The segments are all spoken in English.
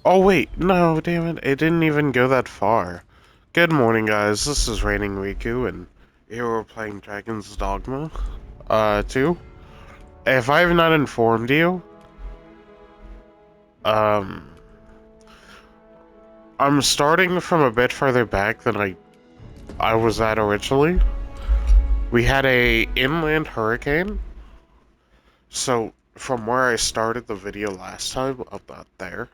Oh wait, no, damn it, it didn't even go that far. Good morning, guys, this is Raining Riku, and here we're playing Dragon's Dogma, 2. If I have not informed you, um, I'm starting from a bit further back than I was at originally. We had a inland hurricane, so from where I started the video last time, about there,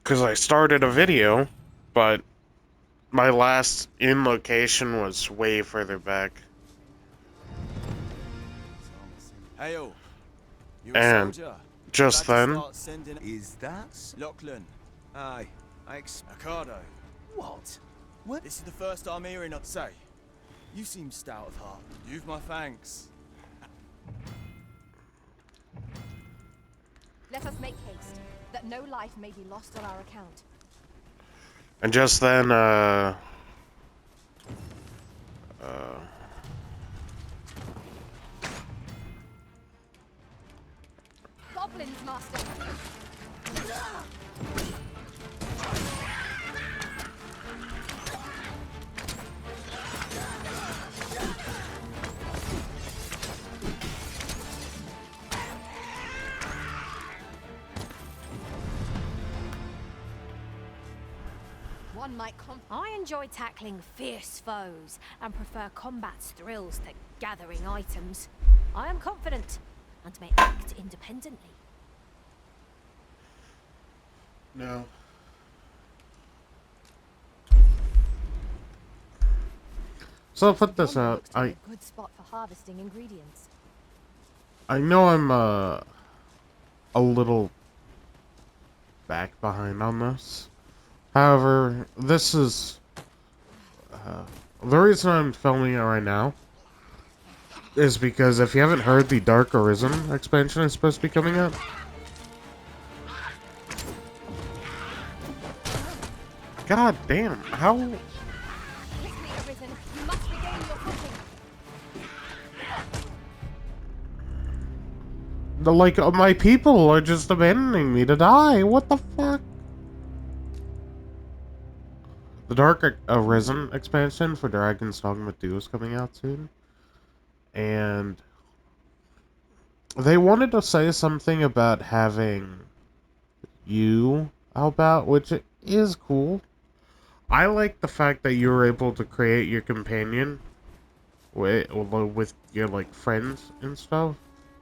because I started a video, but my last in location was way further back. Hail, you a And soldier? just About to then, start sending. Is that? Lachlan, Aye. Ricardo. What? What? This is the first I'm hearing of. Say, you seem stout of heart. You've my thanks. Let us make haste, that no life may be lost on our account. and just then, Goblins, master! One might I enjoy tackling fierce foes and prefer combat's thrills to gathering items. I am confident and may act independently. no. So I'll put this Yonder out. looks to be a good spot for harvesting ingredients. I know I'm a little back behind on this. However, this is the reason I'm filming it right now is because if you haven't heard, the Dark Arisen expansion is supposed to be coming out. God damn, how? With me, Arisen, you must regain your footing. My people are just abandoning me to die. What the fuck? The Dark Arisen expansion for Dragon's Dogma 2 is coming out soon. And they wanted to say something about having you help out, which is cool. I like the fact that you were able to create your companion with your, like, friends and stuff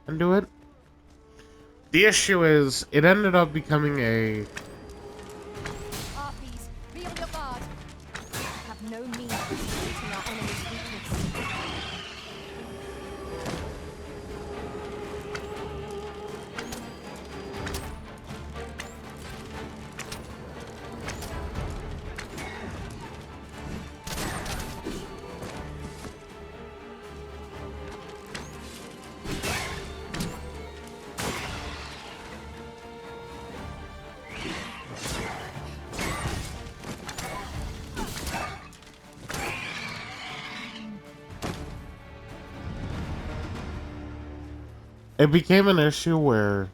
and do it. The issue is, it ended up becoming a... Harpies, be on your guard. I have no means of exploiting our enemy's weakness. It became an issue where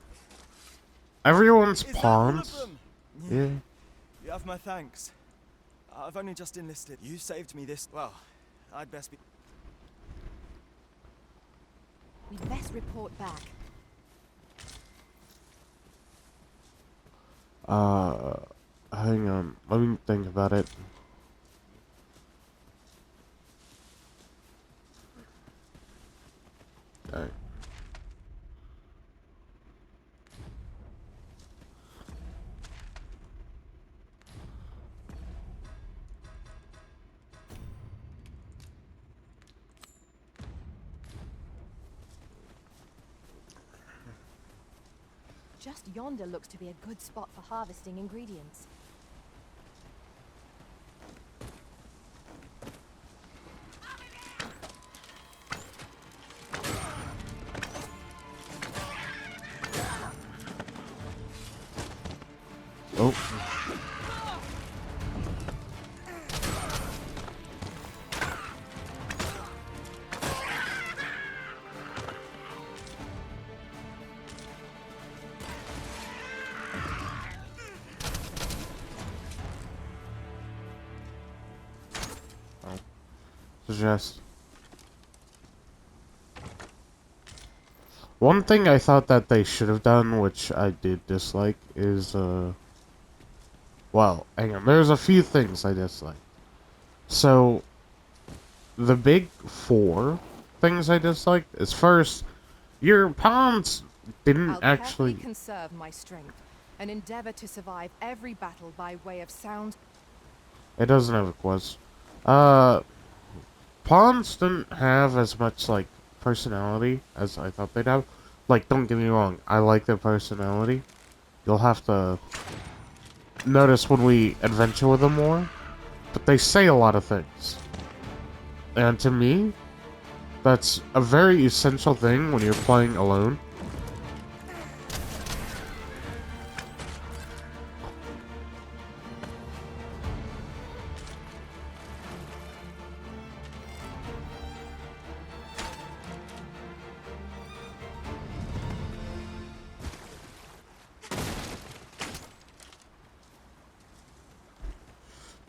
everyone's Is that all pawns... of them? Yeah. You have my thanks. I've only just enlisted. You saved me this. Well, I'd best be. We'd best report back. Hang on. Let me think about it. Alright. Just yonder looks to be a good spot for harvesting ingredients. Oh. suggest. One thing I thought that they should have done, which I did dislike, is, well, hang on, there's a few things I dislike. So, the big four things I disliked is first, your pawns didn't I'll carefully actually... conserve my strength and endeavor to survive every battle by way of sound. It doesn't have a quest. Pawns didn't have as much, like, personality as I thought they'd have. Like, don't get me wrong, I like their personality. You'll have to notice when we adventure with them more. But they say a lot of things. And to me, that's a very essential thing when you're playing alone.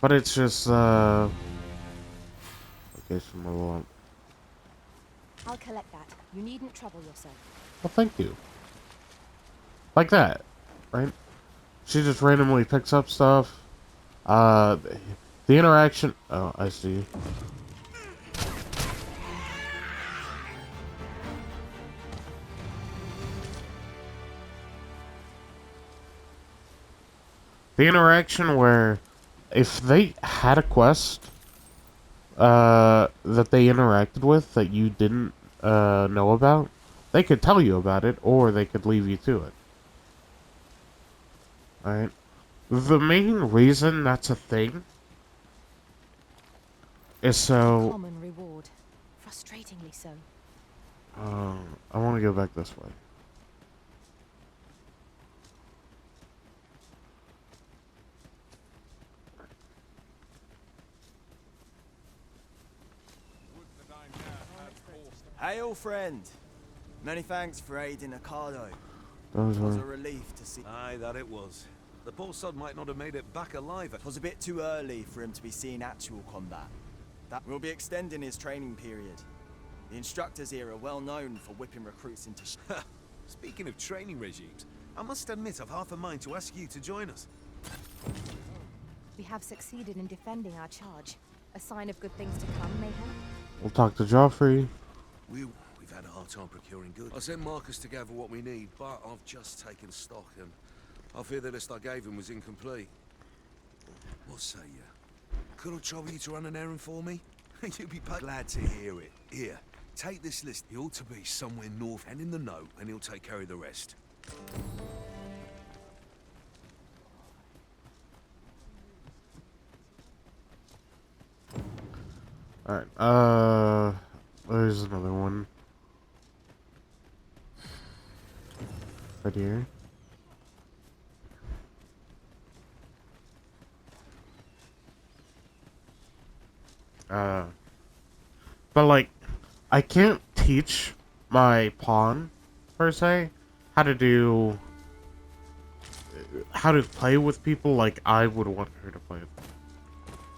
But it's just, okay, some level up. I'll collect that. You needn't trouble yourself. Well, thank you. Like that, right? She just randomly picks up stuff. Uh, the interaction... Oh, I see. The interaction where if they had a quest that they interacted with that you didn't know about, they could tell you about it or they could leave you to it. Alright? The main reason that's a thing is so... Common reward. Frustratingly so. I want to go back this way. Hail, friend. Many thanks for aiding Ocado. Those It was a were... relief to see. Aye, that it was. The poor sod might not have made it back alive. It was a bit too early for him to be seeing actual combat. That will be extending his training period. The instructors here are well known for whipping recruits into Speaking of training regimes, I must admit I've half a mind to ask you to join us. We have succeeded in defending our charge. A sign of good things to come, mayhap? We'll talk to Joffrey. We've had a hard time procuring goods. I sent Marcus to gather what we need, but I've just taken stock and I fear the list I gave him was incomplete. What say you? Could I trouble you to run an errand for me? You'd be glad to hear it. Here, take this list. He ought to be somewhere north and in the note, and he'll take care of the rest. Alright, there's another one. Right here. But like, I can't teach my pawn, per se, how to play with people like I would want her to play with them.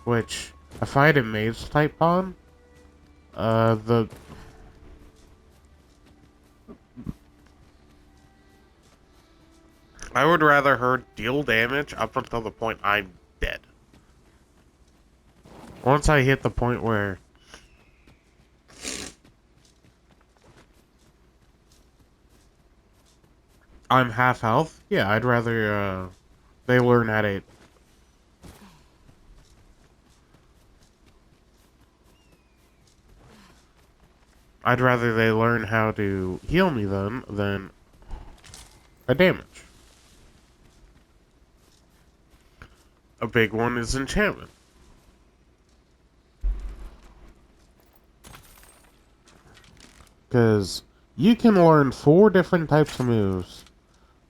Which, if I had a mage type pawn, I would rather her deal damage up until the point I'm dead. Once I hit the point where I'm half health, yeah, I'd rather they learn how to... I'd rather they learn how to heal me than a damage. A big one is enchantment. Because you can learn 4 different types of moves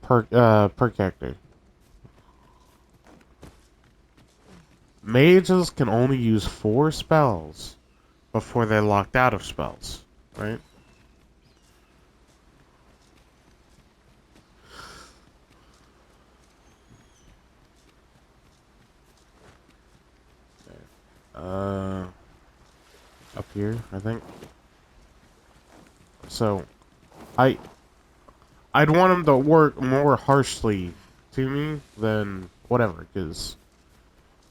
per character. Mages can only use 4 spells before they're locked out of spells, right? Up here, I think. So, I I'd want him to work more harshly to me than whatever, because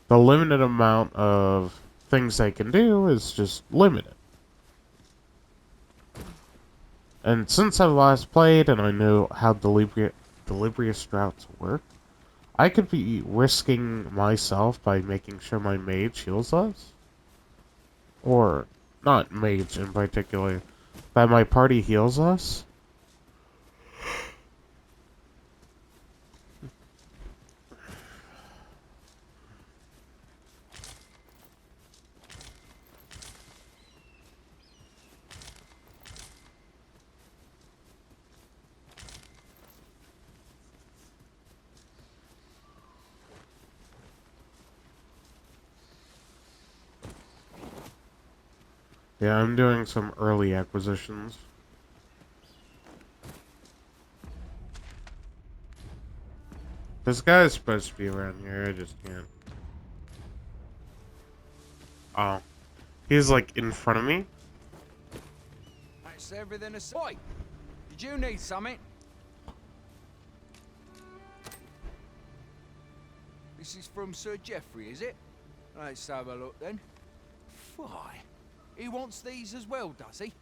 the limited amount of things they can do is just limited. And since I last played and I know how Delibrious droughts work, I could be risking myself by making sure my mage heals us. Or, not mage in particular, that my party heals us. Yeah, I'm doing some early acquisitions. This guy is supposed to be around here, I just can't. Oh. He's like in front of me? That's everything aside. Did you need something? This is from Sir Geoffrey, is it? Let's have a look then. Why? He wants these as well, does he?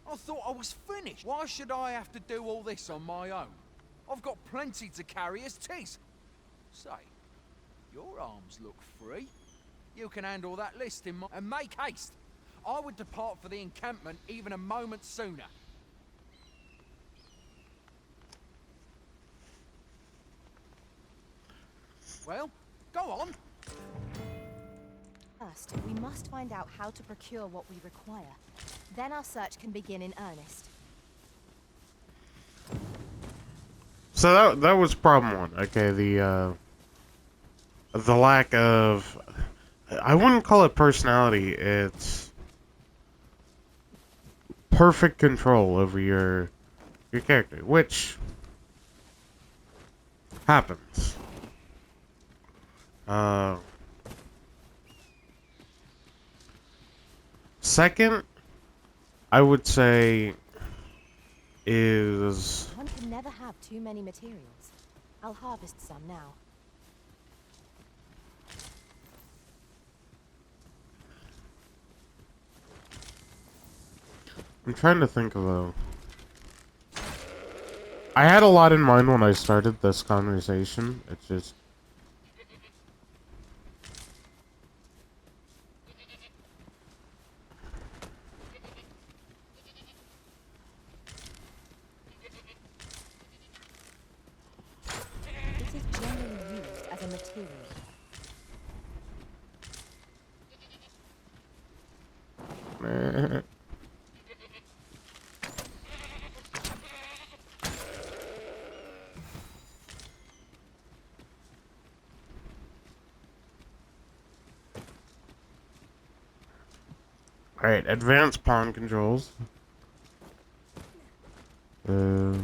I thought I was finished. Why should I have to do all this on my own? I've got plenty to carry as tis. Say, your arms look free. You can handle that list in my... And make haste. I would depart for the encampment even a moment sooner. Well, go on. First, we must find out how to procure what we require. Then our search can begin in earnest. So that was problem one. Okay, the lack of... I wouldn't call it personality, it's perfect control over your character, which happens. Second, I would say is... One can never have too many materials. I'll harvest some now. I'm trying to think of a... I had a lot in mind when I started this conversation. It's just... It is generally used as a material. Alright, advanced pawn controls. It's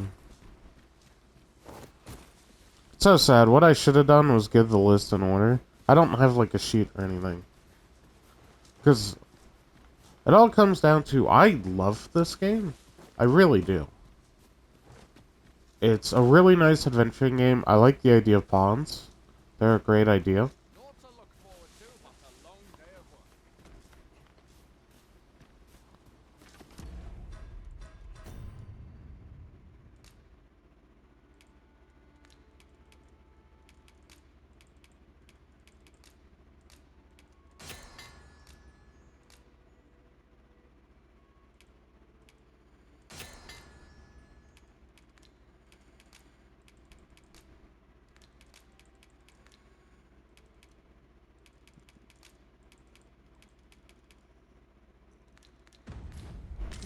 so sad. What I should have done was give the list in order. I don't have like a sheet or anything. Because it all comes down to, I love this game. I really do. It's a really nice adventuring game. I like the idea of pawns. They're a great idea. Not to look forward to, but a long day of work.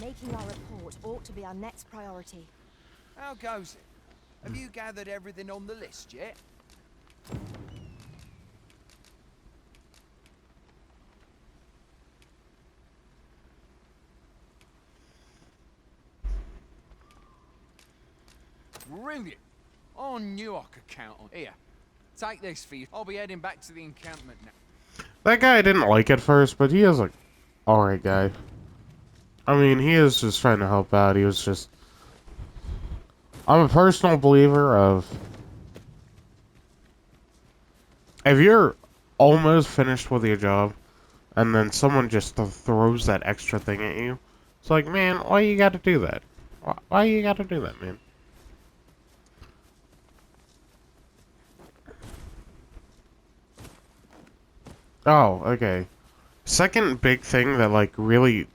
Making our report ought to be our next priority. How goes it? Have you gathered everything on the list yet? Brilliant! I knew I could count on. Here, take this for you. I'll be heading back to the encampment now. That guy I didn't like at first, but he is a alright guy. I mean, he is just trying to help out. He was just... I'm a personal believer of... If you're almost finished with your job, and then someone just throws that extra thing at you, it's like, man, why you gotta do that? Why you gotta do that, man? Oh, okay. Second big thing that, like, really,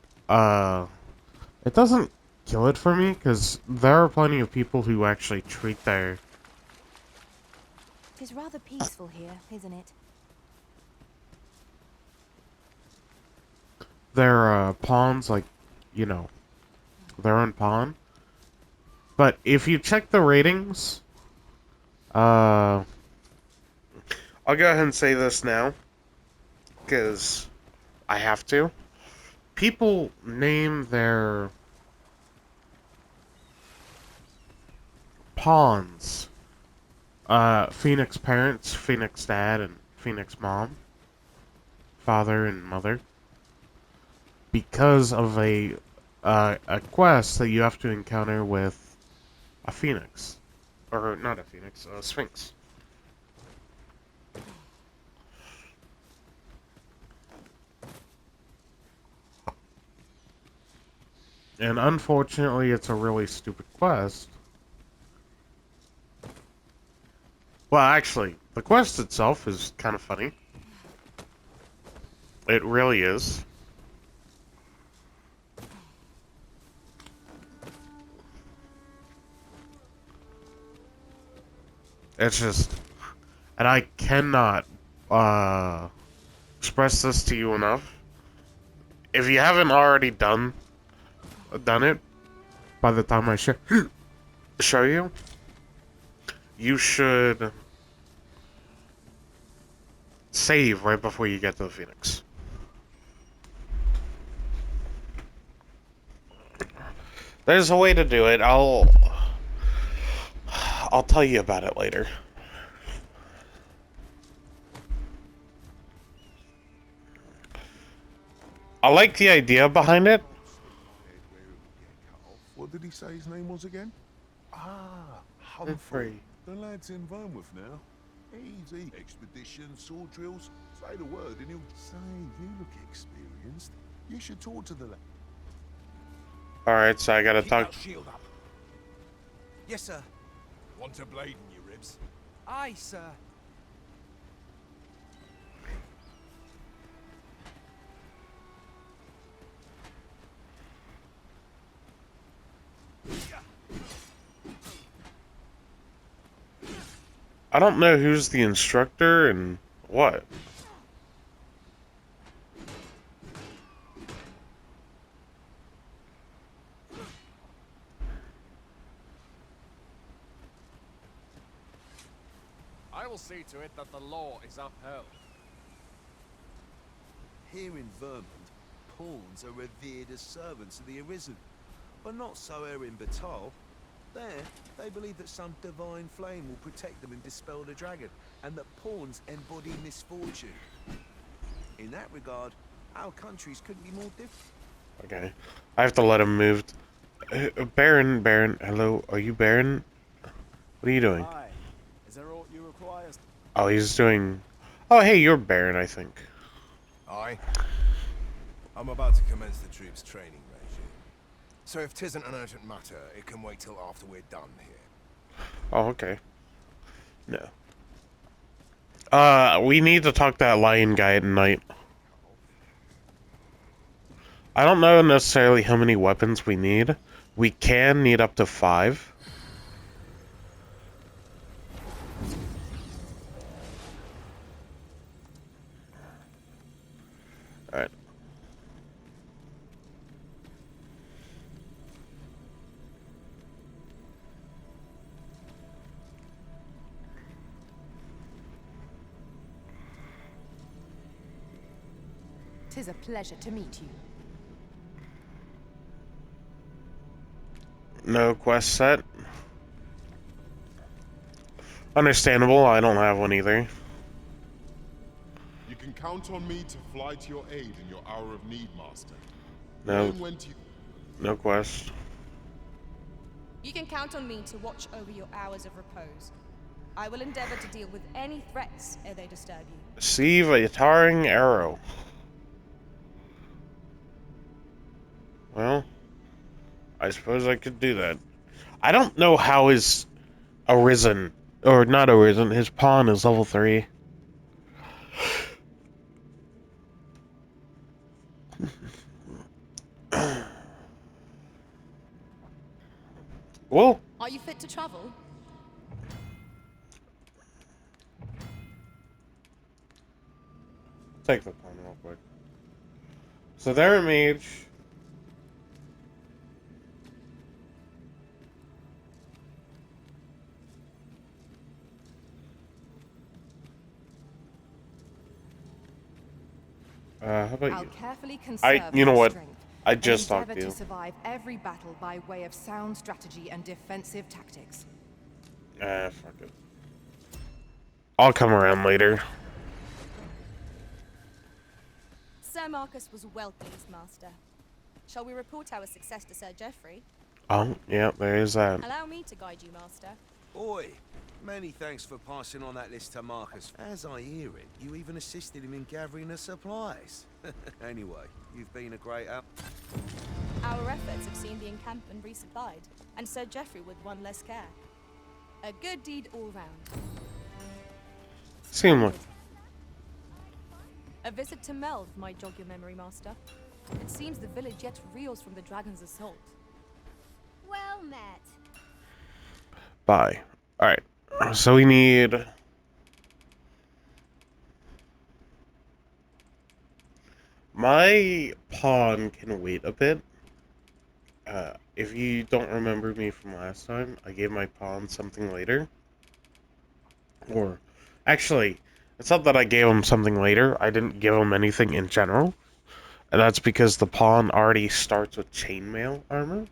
it doesn't kill it for me, because there are plenty of people who actually treat It's rather peaceful here, isn't it? their pawns, like, you know, their own pawn. But if you check the ratings, I'll go ahead and say this now, because I have to. People name their pawns Phoenix parents, Phoenix dad, and Phoenix mom, father and mother, because of a quest that you have to encounter with a phoenix, or not a phoenix, a sphinx. And unfortunately, it's a really stupid quest. Well, actually, the quest itself is kind of funny. It really is. It's just, and I cannot express this to you enough. If you haven't already done it, by the time I show you, you should save right before you get to the Phoenix. There's a way to do it. I'll tell you about it later. I like the idea behind it. What did he say his name was again? Ah, Humphrey. Humphrey. The lad's in Vermouth now. Easy. Expedition, sword drills. Say the word and he'll... Say, you look experienced. You should talk to the lad. Alright, so I gotta Keep talk... that shield up. Yes, sir. Want a blade in your ribs? Aye, sir. I don't know who's the instructor and what. I will see to it that the law is upheld. Here in Vermont, pawns are revered as servants of the Arisen, but not so here in Batal. There, they believe that some divine flame will protect them and dispel the dragon, and that pawns embody misfortune. In that regard, our countries couldn't be more different. Okay. I have to let him move. Baron, hello, are you Baron? What are you doing? Aye. Is there aught you require? Oh, he's doing... Oh, hey, you're Baron, I think. Aye. I'm about to commence the troops' training regime. So if 'tisn't an urgent matter, it can wait till after we're done here. Oh, okay. No. We need to talk to that lion guy at night. I don't know necessarily how many weapons we need. We can need up to 5. Alright. Tis a pleasure to meet you. No quest set. Understandable, I don't have one either. You can count on me to fly to your aid in your hour of need, Master. No. Knowing when to... No quest. You can count on me to watch over your hours of repose. I will endeavor to deal with any threats ere they disturb you. Receive a tarring arrow. Well, I suppose I could do that. I don't know how his Arisen, or not Arisen, his pawn is level 3. Well, Are you fit to travel? take the pawn real quick. So they're a mage. How about I'll you? carefully conserve You know my what? strength I and just talked endeavor to to you. survive every battle by way of sound strategy and defensive tactics. Fuck it. I'll come around later. Sir Marcus was well pleased, Master. Shall we report our success to Sir Geoffrey? Oh, yeah, there is that. Allow me to guide you, Master. Oi, many thanks for passing on that list to Marcus. As I hear it, you even assisted him in gathering the supplies. Anyway, you've been a great help. Our efforts have seen the encampment resupplied, and Sir Geoffrey with one less care. A good deed all round. Seem like... A visit to Melv might jog your memory, Master. It seems the village yet reels from the dragon's assault. Well met. Bye. Alright. So we need... My pawn can wait a bit. If you don't remember me from last time, I gave my pawn something later. Or, actually, it's not that I gave him something later. I didn't give him anything in general. And that's because the pawn already starts with chainmail armor.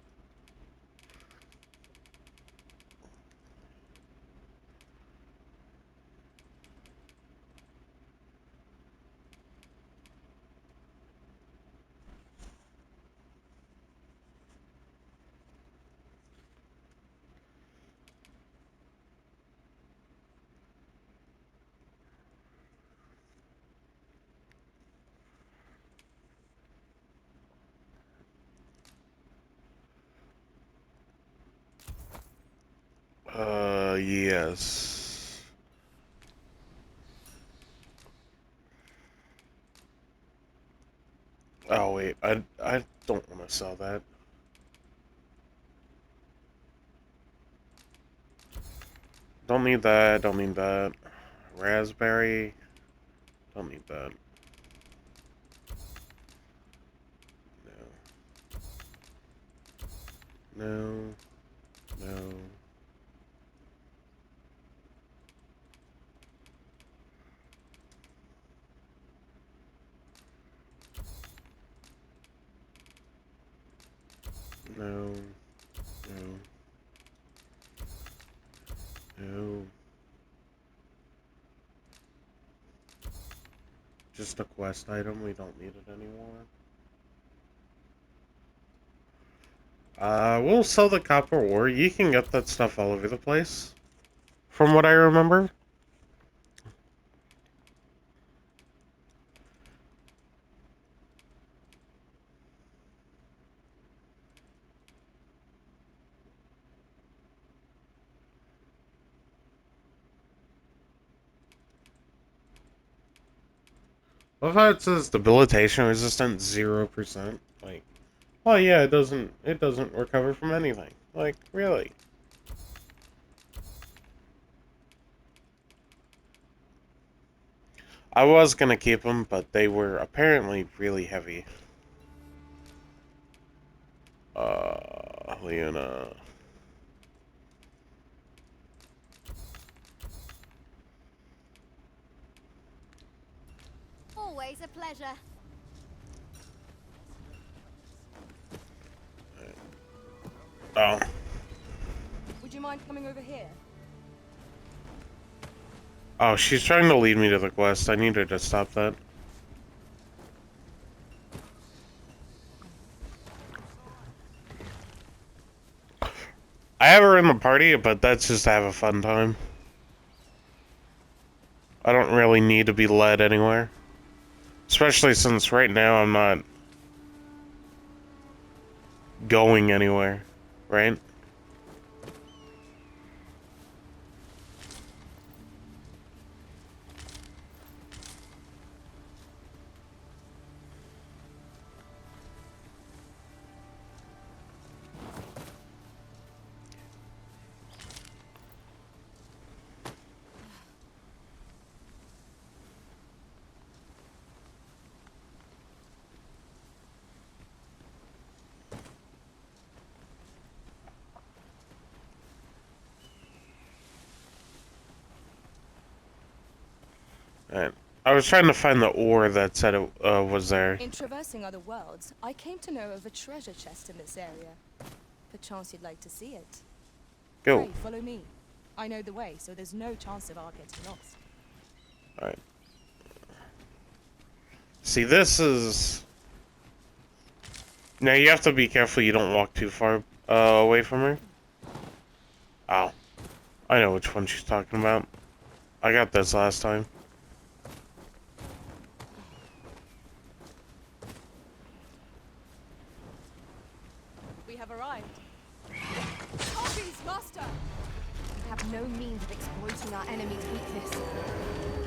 Yes. Oh, wait. I don't want to sell that. Don't need that. Don't need that. Raspberry. Don't need that. No. No. No. No. No. No. Just a quest item. We don't need it anymore. We'll sell the copper ore. You can get that stuff all over the place. From what I remember. Love how it says debilitation resistant 0%. Like, oh yeah, it doesn't recover from anything. Like, really? I was gonna keep them, but they were apparently really heavy. Leona. Always a pleasure. Oh. Would you mind coming over here? Oh, she's trying to lead me to the quest. I need her to stop that. I have her in the party, but that's just to have a fun time. I don't really need to be led anywhere. Especially since right now I'm not going anywhere, right? Alright. I was trying to find the ore that said it was there. In traversing other worlds, I came to know of a treasure chest in this area. Perchance you'd like to see it. Go. Pray, follow me. I know the way, so there's no chance of our getting lost. Alright. See, this is... Now, you have to be careful you don't walk too far away from her. Oh. I know which one she's talking about. I got this last time. We have arrived. Copies, master! We have no means of exploiting our enemy's weakness.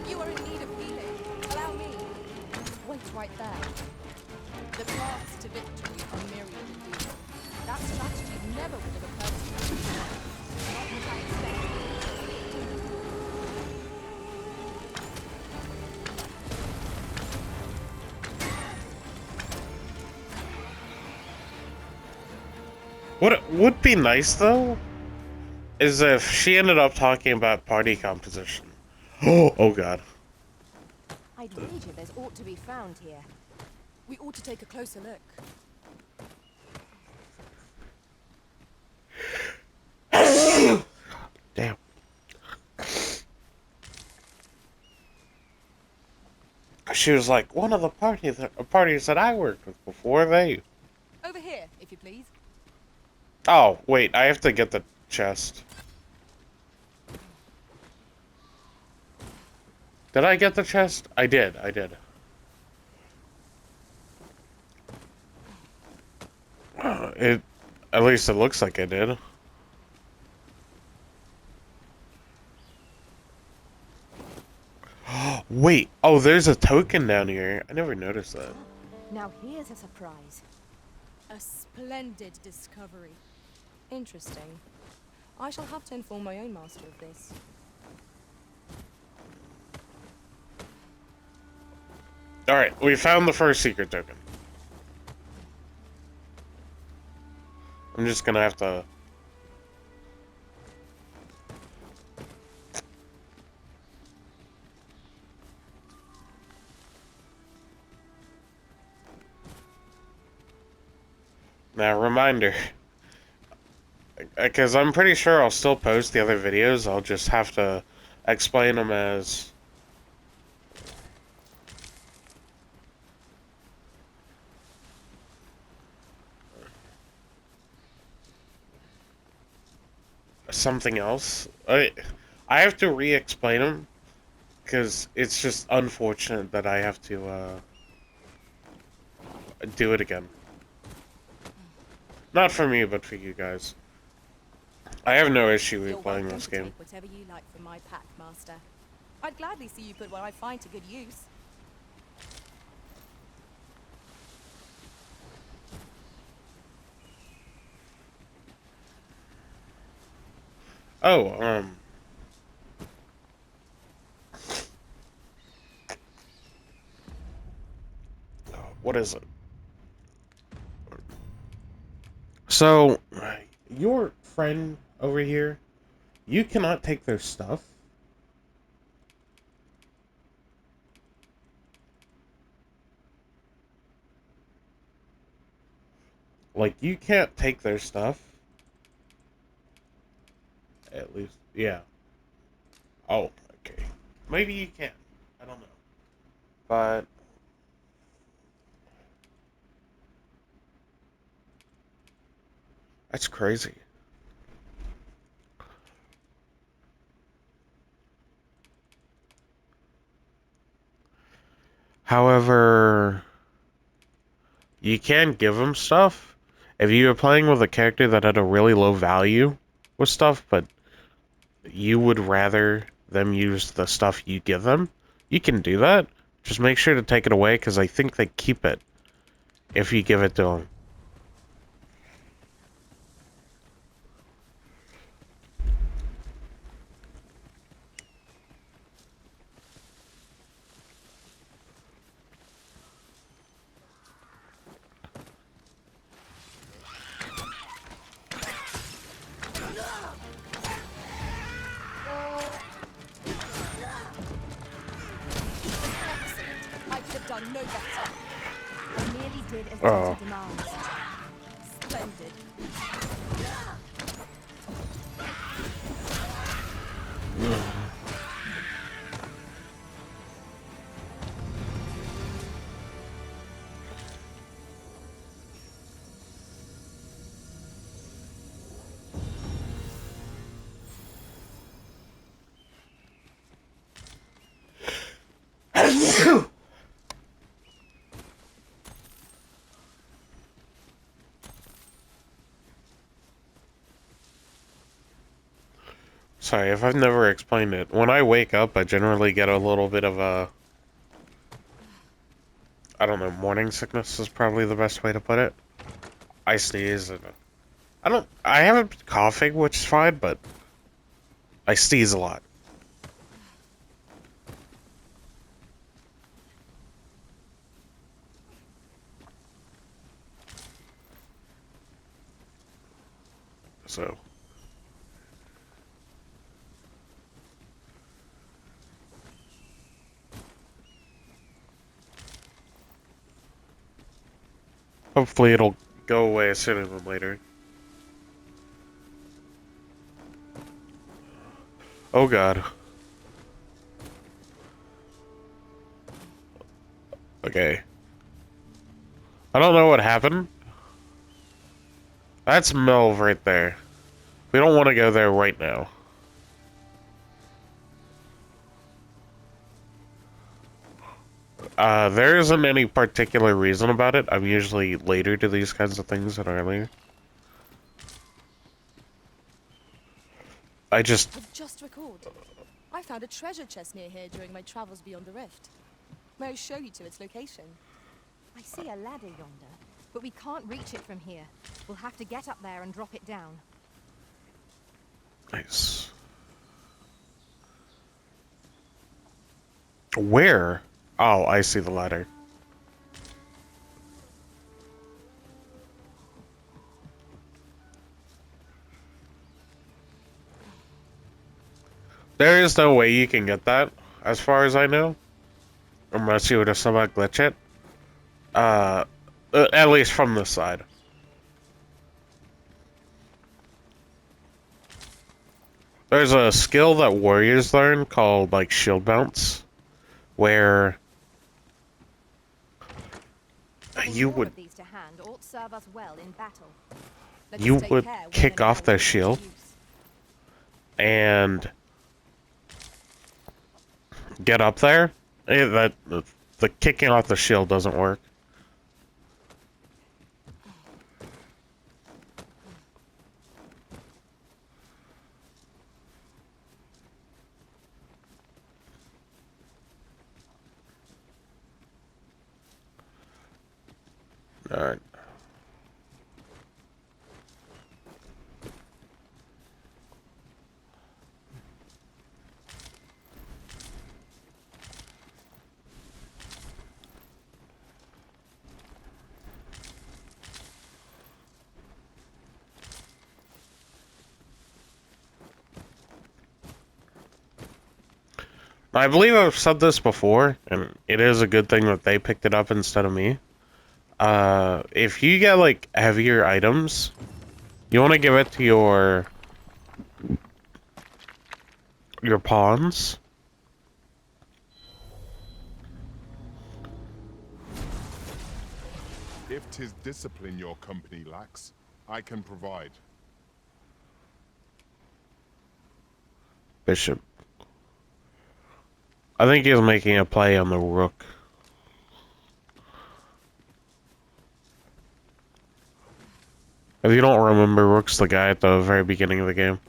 You are in need of healing. Allow me. Wait right there. The paths to victory are myriad indeed. That strategy never would have occurred to me. Not what I expected. What would be nice, though, is if she ended up talking about party composition. Oh god. I'd wager there's ought to be found here. We ought to take a closer look. Damn. She was like, one of the parties that I worked with before, they... Over here, if you please. Oh, wait, I have to get the chest. Did I get the chest? I did. At least it looks like I did. Wait, oh, there's a token down here. I never noticed that. Now here's a surprise. A splendid discovery. Interesting. I shall have to inform my own master of this. Alright, we found the first secret token. I'm just gonna have to... Now, reminder. Because I'm pretty sure I'll still post the other videos, I'll just have to explain them as... something else. I have to re-explain them, because it's just unfortunate that I have to do it again. Not for me, but for you guys. I have no issue You're with playing welcome this to game. take whatever you like from my pack, master. I'd gladly see you put what I find to good use. Oh, what is it? So, your friend over here, you cannot take their stuff. Like, you can't take their stuff. At least, yeah. Oh, okay. Maybe you can. I don't know. But... that's crazy. However, you can give them stuff. If you were playing with a character that had a really low value with stuff, but you would rather them use the stuff you give them, you can do that. Just make sure to take it away, because I think they keep it if you give it to them. I could have done no better. I merely did as Oh. duty demands. Splendid. Sorry if I've never explained it. When I wake up, I generally get a little bit of a... I don't know, morning sickness is probably the best way to put it. I sneeze and... I haven't been coughing, which is fine, but... I sneeze a lot. So... hopefully it'll go away sooner than later. Oh god. Okay. I don't know what happened. That's Melv right there. We don't want to go there right now. There isn't any particular reason about it. I'm usually later to these kinds of things than earlier. I've just recalled. I found a treasure chest near here during my travels beyond the rift. May I show you to its location? I see a ladder yonder, but we can't reach it from here. We'll have to get up there and drop it down. Nice. Where? Oh, I see the ladder. There is no way you can get that, as far as I know. Unless you were to somehow glitch it. At least from this side. There's a skill that warriors learn called, like, shield bounce. Where... you would... These to hand ought serve us well in battle. you would kick off their shield. And... get up there. The kicking off the shield doesn't work. Alright. I believe I've said this before, and it is a good thing that they picked it up instead of me. If you get, like, heavier items, you want to give it to your pawns. If 'tis discipline your company lacks, I can provide. Bishop. I think he's making a play on the rook. If you don't remember, Rook's the guy at the very beginning of the game.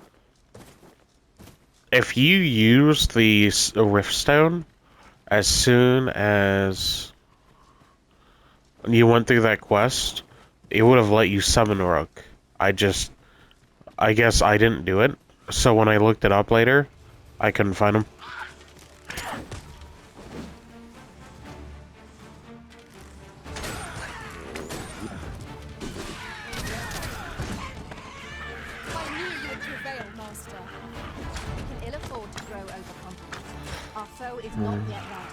If you use the Riftstone as soon as you went through that quest, it would have let you summon Rook. I guess I didn't do it, so when I looked it up later, I couldn't find him. I knew you would prevail, Master. We can ill afford to grow overconfident. Our foe is not yet right.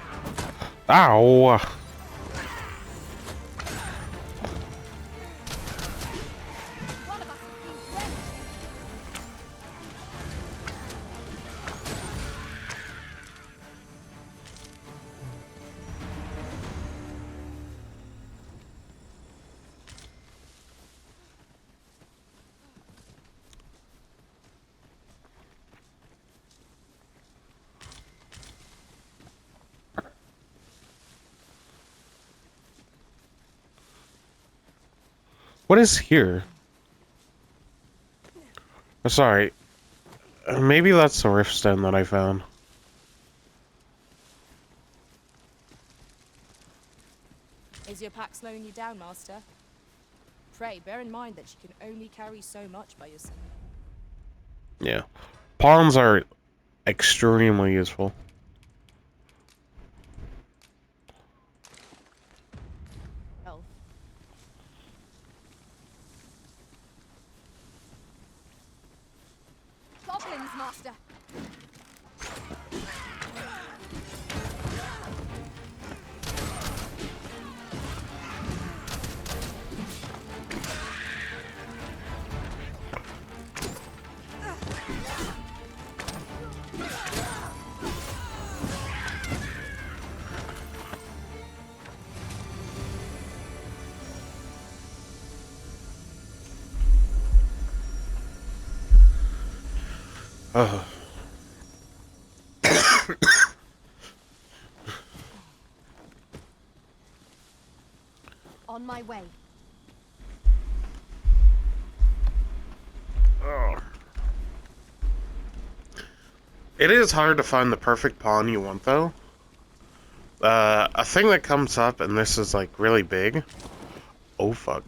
Ow! One of us has been drenched. What is here? Sorry. Maybe that's the Riftstone that I found. Is your pack slowing you down, Master? Pray, bear in mind that you can only carry so much by yourself. Yeah. Pawns are extremely useful. Oh. Goblins, Master. Ugh. On my way. It is hard to find the perfect pawn you want, though. A thing that comes up, and this is like really big. Oh fuck.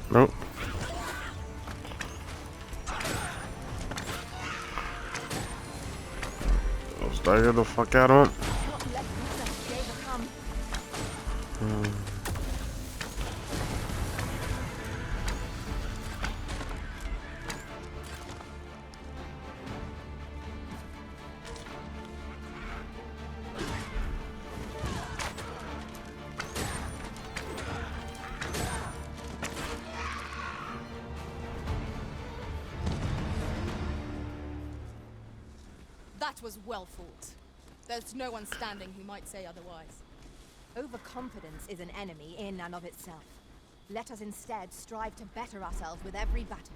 Nope. I'll stagger the fuck out of him. Not let yourself be overcome. That was well fought. There's no one standing who might say otherwise. Overconfidence is an enemy in and of itself. Let us instead strive to better ourselves with every battle.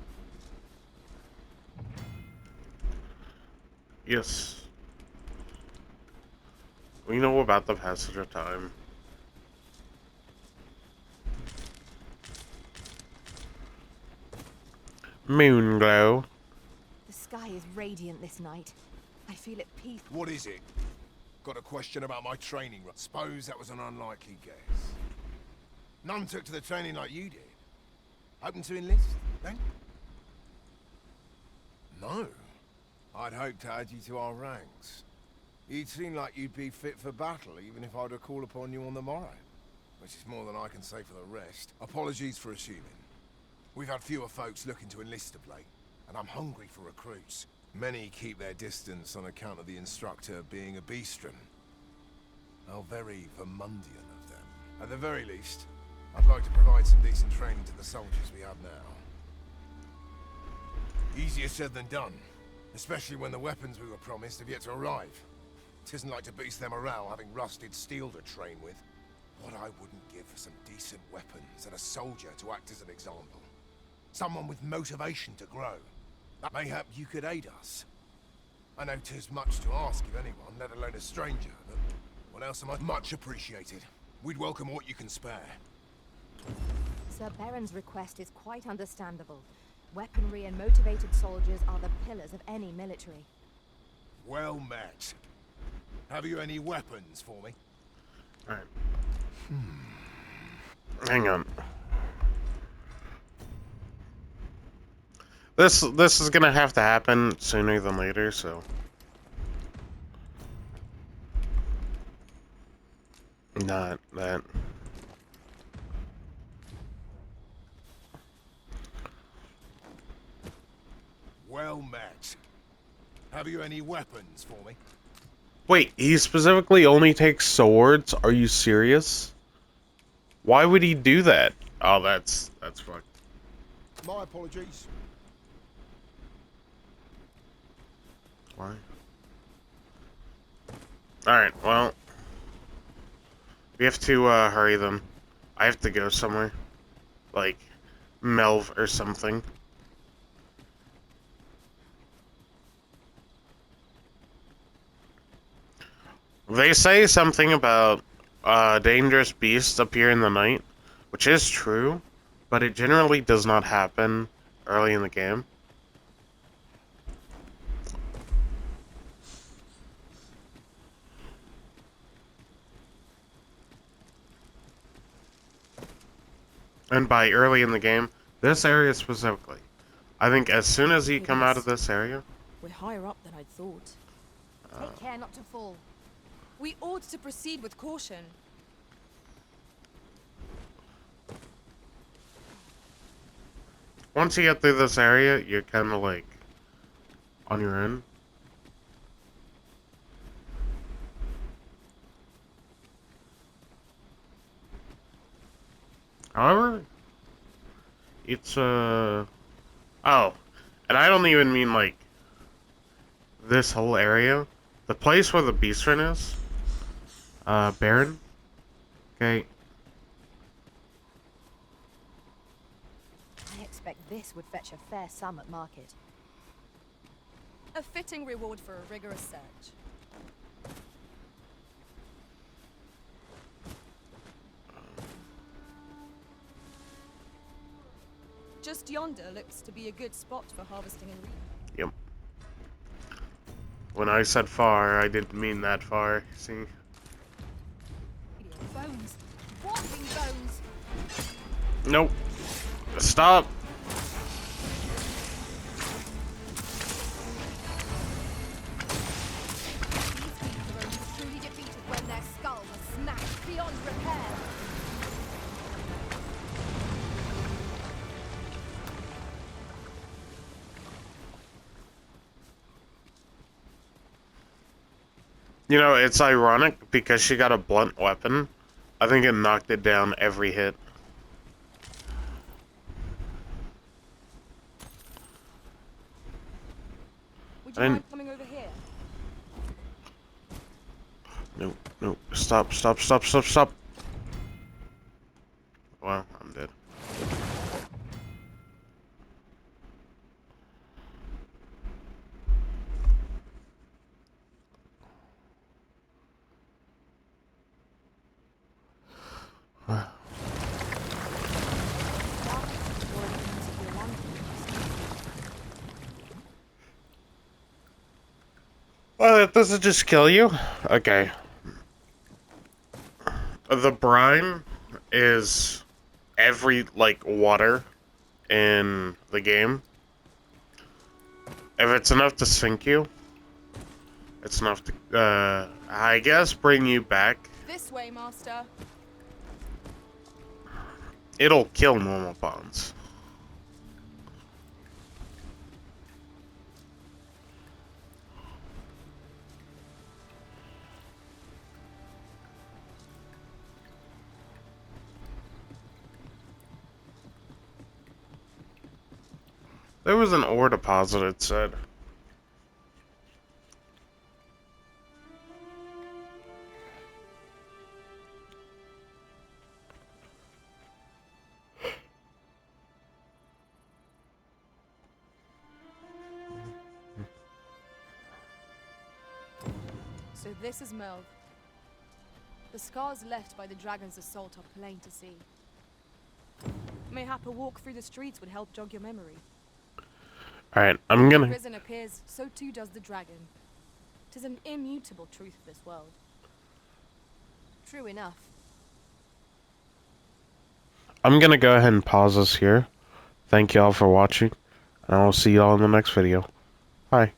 Yes. We know about the passage of time. Moonglow. The sky is radiant this night. I feel at peace. What is it? Got a question about my training run? Suppose that was an unlikely guess. None took to the training like you did. Open to enlist, then? No. I'd hoped to add you to our ranks. You'd seem like you'd be fit for battle, even if I were to call upon you on the morrow. Which is more than I can say for the rest. Apologies for assuming. We've had fewer folks looking to enlist of late, and I'm hungry for recruits. Many keep their distance on account of the instructor being a beastren. How very Vermundian of them. At the very least, I'd like to provide some decent training to the soldiers we have now. Easier said than done. Especially when the weapons we were promised have yet to arrive. Tisn't like to boost their morale having rusted steel to train with. What I wouldn't give for some decent weapons and a soldier to act as an example. Someone with motivation to grow. That mayhap you could aid us. I know 'tis much to ask of anyone, let alone a stranger, but what else am I? Much appreciated. We'd welcome what you can spare. Sir Baron's request is quite understandable. Weaponry and motivated soldiers are the pillars of any military. Well met. Have you any weapons for me? Alright. Hang on. This is gonna have to happen sooner than later, so. Not that. Well met. Have you any weapons for me? Wait, he specifically only takes swords? Are you serious? Why would he do that? Oh, that's fucked. My apologies. Why? Alright, well. We have to hurry them. I have to go somewhere. Like, Melv or something. They say something about dangerous beasts appear in the night, which is true, but it generally does not happen early in the game. And by early in the game, this area specifically. I think as soon as you come out of this area... We're higher up than I'd thought. Take care not to fall. We ought to proceed with caution. Once you get through this area, you're kind of like on your own. However, it's oh, and I don't even mean like this whole area. The place where the beast run is, Baron. Okay. I expect this would fetch a fair sum at market. A fitting reward for a rigorous search. Just yonder looks to be a good spot for harvesting and reaping. Yep. When I said far, I didn't mean that far. See? Bones. Walking bones. Nope. Stop. These beasts are only truly defeated when their skulls are smashed beyond repair. You know, it's ironic because she got a blunt weapon. I think it knocked it down every hit. Would you mind coming over here? Nope, nope. Stop, stop, stop, stop, stop. Well, I'm dead. Well, does it just kill you? Okay. The brine is every, like, water in the game. If it's enough to sink you, it's enough to, I guess, bring you back. This way, Master. It'll kill normal bonds. There was an ore deposit, it said. So this is Melv. The scars left by the dragon's assault are plain to see. Mayhap a walk through the streets would help jog your memory. Alright, I'm The gonna... prison appears, so too does the dragon. 'Tis an immutable truth of this world. True enough. I'm gonna go ahead and pause this here. Thank y'all for watching, and I will see y'all in the next video. Bye.